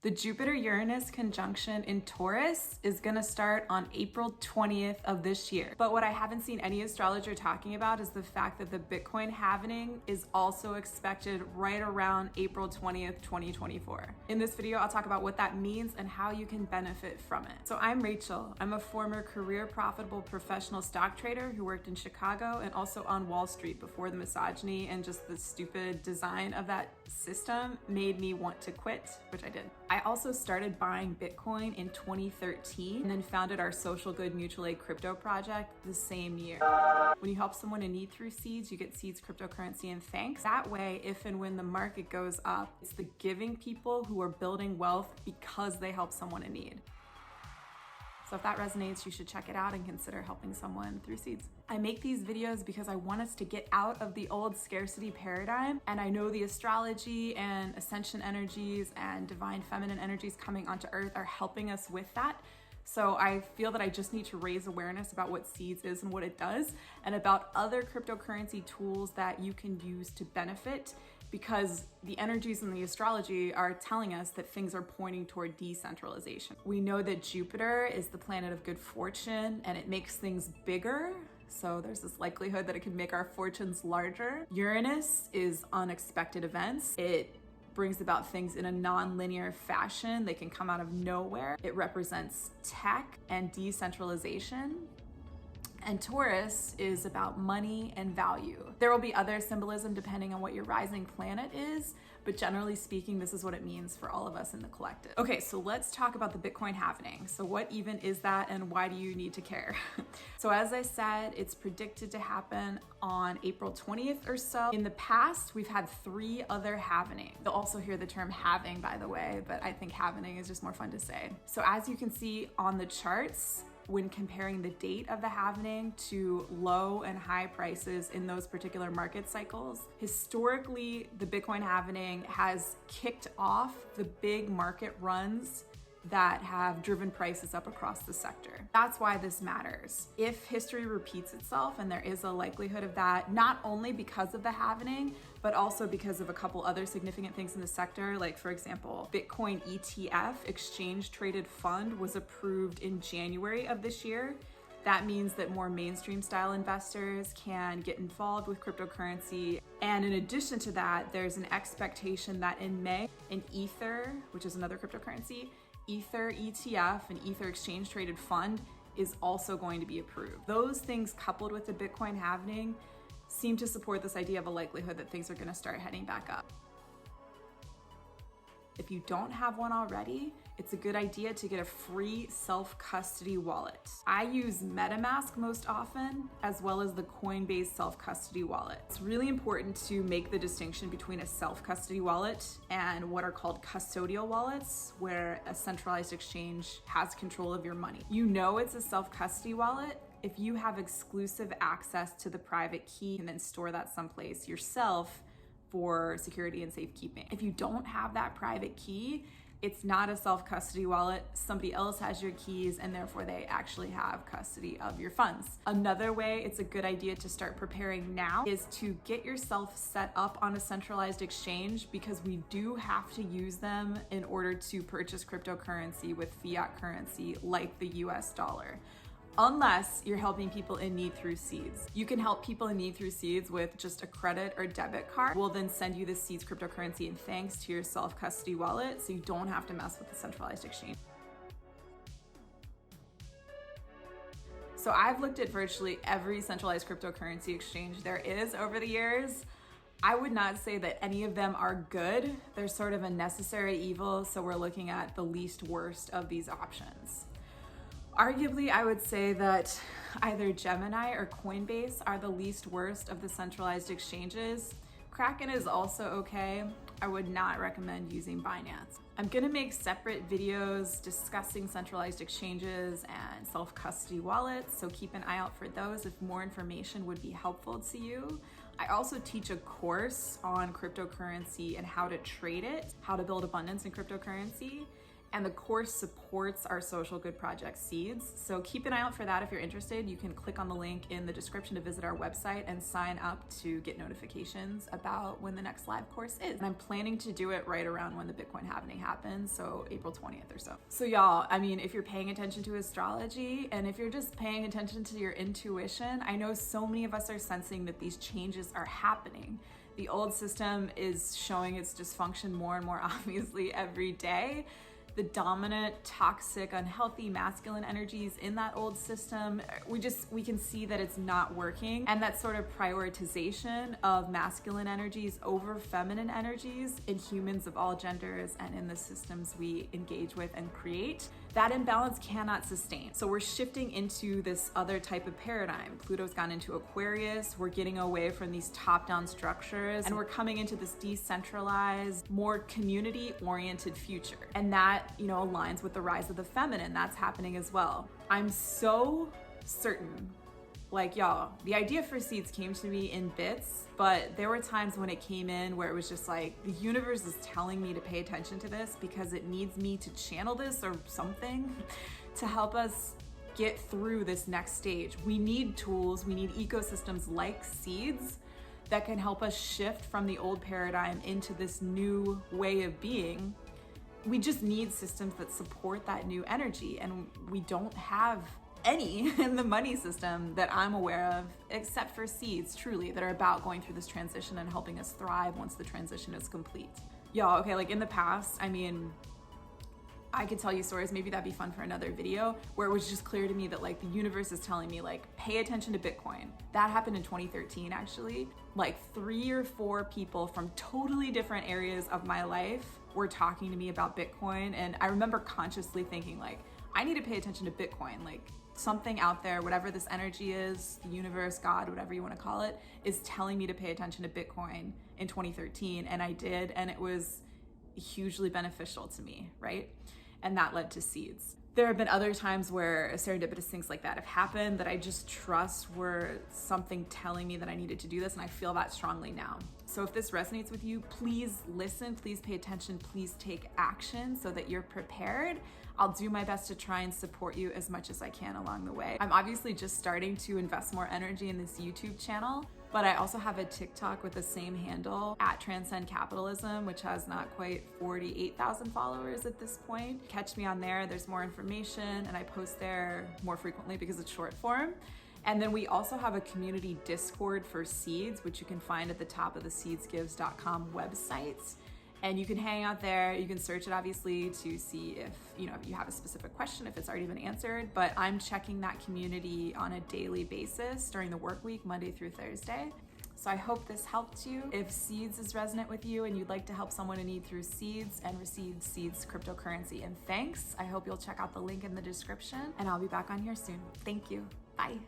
The Jupiter-Uranus conjunction in Taurus is gonna start on April 20th of this year. But what I haven't seen any astrologer talking about is the fact that the Bitcoin halving is also expected right around April 20th, 2024. In this video, I'll talk about what that means and how you can benefit from it. So I'm Rachel. I'm a former career profitable professional stock trader who worked in Chicago and also on Wall Street before the misogyny and just the stupid design of that system made me want to quit, which I did. I also started buying Bitcoin in 2013 and then founded our social good mutual aid crypto project the same year. When you help someone in need through seeds, you get seeds, cryptocurrency, and thanks. That way, if and when the market goes up, it's the giving people who are building wealth because they help someone in need. So if that resonates, you should check it out and consider helping someone through seeds. I make these videos because I want us to get out of the old scarcity paradigm. And I know the astrology and ascension energies and divine feminine energies coming onto earth are helping us with that. So I feel that I just need to raise awareness about what seeds is and what it does, and about other cryptocurrency tools that you can use to benefit, because the energies in the astrology are telling us that things are pointing toward decentralization. We know that Jupiter is the planet of good fortune and it makes things bigger. So there's this likelihood that it can make our fortunes larger. Uranus is unexpected events. It brings about things in a non-linear fashion. They can come out of nowhere. It represents tech and decentralization. And Taurus is about money and value. There will be other symbolism depending on what your rising planet is, but generally speaking, this is what it means for all of us in the collective. Okay, so let's talk about the Bitcoin halving. So what even is that and why do you need to care? So as I said, it's predicted to happen on April 20th or so. In the past, we've had 3 other halvings. You'll also hear the term halving, by the way, but I think halving is just more fun to say. So as you can see on the charts, when comparing the date of the halving to low and high prices in those particular market cycles, historically, the Bitcoin halving has kicked off the big market runs that have driven prices up across the sector. That's why this matters. If history repeats itself, and there is a likelihood of that, not only because of the halving, but also because of a couple other significant things in the sector, like for example, Bitcoin ETF, exchange traded fund, was approved in January of this year. That means that more mainstream style investors can get involved with cryptocurrency. And in addition to that, there's an expectation that in May, an Ether, which is another cryptocurrency, Ether ETF, an Ether exchange traded fund, is also going to be approved. Those things coupled with the Bitcoin halving seem to support this idea of a likelihood that things are going to start heading back up. If you don't have one already, it's a good idea to get a free self-custody wallet. I use MetaMask most often, as well as the Coinbase self-custody wallet. It's really important to make the distinction between a self-custody wallet and what are called custodial wallets, where a centralized exchange has control of your money. You know it's a self-custody wallet if you have exclusive access to the private key and then store that someplace yourself for security and safekeeping. If you don't have that private key, it's not a self-custody wallet. Somebody else has your keys and therefore they actually have custody of your funds. Another way it's a good idea to start preparing now is to get yourself set up on a centralized exchange, because we do have to use them in order to purchase cryptocurrency with fiat currency like the US dollar. Unless you're helping people in need through seeds. You can help people in need through seeds with just a credit or debit card. We'll then send you the seeds, cryptocurrency, and thanks to your self-custody wallet, so you don't have to mess with the centralized exchange. So I've looked at virtually every centralized cryptocurrency exchange there is over the years. I would not say that any of them are good. They're sort of a necessary evil, so we're looking at the least worst of these options. Arguably, I would say that either Gemini or Coinbase are the least worst of the centralized exchanges. Kraken is also okay. I would not recommend using Binance. I'm gonna make separate videos discussing centralized exchanges and self-custody wallets, so keep an eye out for those if more information would be helpful to you. I also teach a course on cryptocurrency and how to trade it, how to build abundance in cryptocurrency. And the course supports our social good project Seeds. So keep an eye out for that if you're interested. You can click on the link in the description to visit our website and sign up to get notifications about when the next live course is. And I'm planning to do it right around when the Bitcoin halving happens, so April 20th or so. So y'all, I mean, if you're paying attention to astrology and if you're just paying attention to your intuition, I know so many of us are sensing that these changes are happening. The old system is showing its dysfunction more and more obviously every day. The dominant, toxic, unhealthy masculine energies in that old system, we can see that it's not working. And that sort of prioritization of masculine energies over feminine energies in humans of all genders and in the systems we engage with and create, that imbalance cannot sustain. So we're shifting into this other type of paradigm. Pluto's gone into Aquarius. We're getting away from these top-down structures and we're coming into this decentralized, more community-oriented future. And that, aligns with the rise of the feminine. That's happening as well. I'm so certain, y'all, the idea for Seeds came to me in bits, but there were times when it came in where it was just like, the universe is telling me to pay attention to this because it needs me to channel this or something to help us get through this next stage. We need tools, we need ecosystems like Seeds that can help us shift from the old paradigm into this new way of being. We just need systems that support that new energy, and we don't have any in the money system that I'm aware of, except for Seeds, truly, that are about going through this transition and helping us thrive once the transition is complete. Y'all, okay, in the past, I could tell you stories, maybe that'd be fun for another video, where it was just clear to me that the universe is telling me pay attention to Bitcoin. That happened in 2013 actually. 3 or 4 people from totally different areas of my life were talking to me about Bitcoin. And I remember consciously thinking I need to pay attention to Bitcoin. Something out there, whatever this energy is, the universe, God, whatever you want to call it, is telling me to pay attention to Bitcoin in 2013. And I did, and it was hugely beneficial to me, right? And that led to Seeds. There have been other times where serendipitous things like that have happened that I just trust were something telling me that I needed to do this, and I feel that strongly now. So if this resonates with you, please listen, please pay attention, please take action so that you're prepared. I'll do my best to try and support you as much as I can along the way. I'm obviously just starting to invest more energy in this YouTube channel, but I also have a TikTok with the same handle, @TranscendCapitalism, which has not quite 48,000 followers at this point. Catch me on there, there's more information, and I post there more frequently because it's short form. And then we also have a community Discord for Seeds, which you can find at the top of the seedsgives.com website. And you can hang out there, you can search it obviously to see if you have a specific question, if it's already been answered, but I'm checking that community on a daily basis during the work week, Monday through Thursday. So I hope this helped you. If Seeds is resonant with you and you'd like to help someone in need through Seeds and receive Seeds cryptocurrency and thanks, I hope you'll check out the link in the description and I'll be back on here soon. Thank you, bye.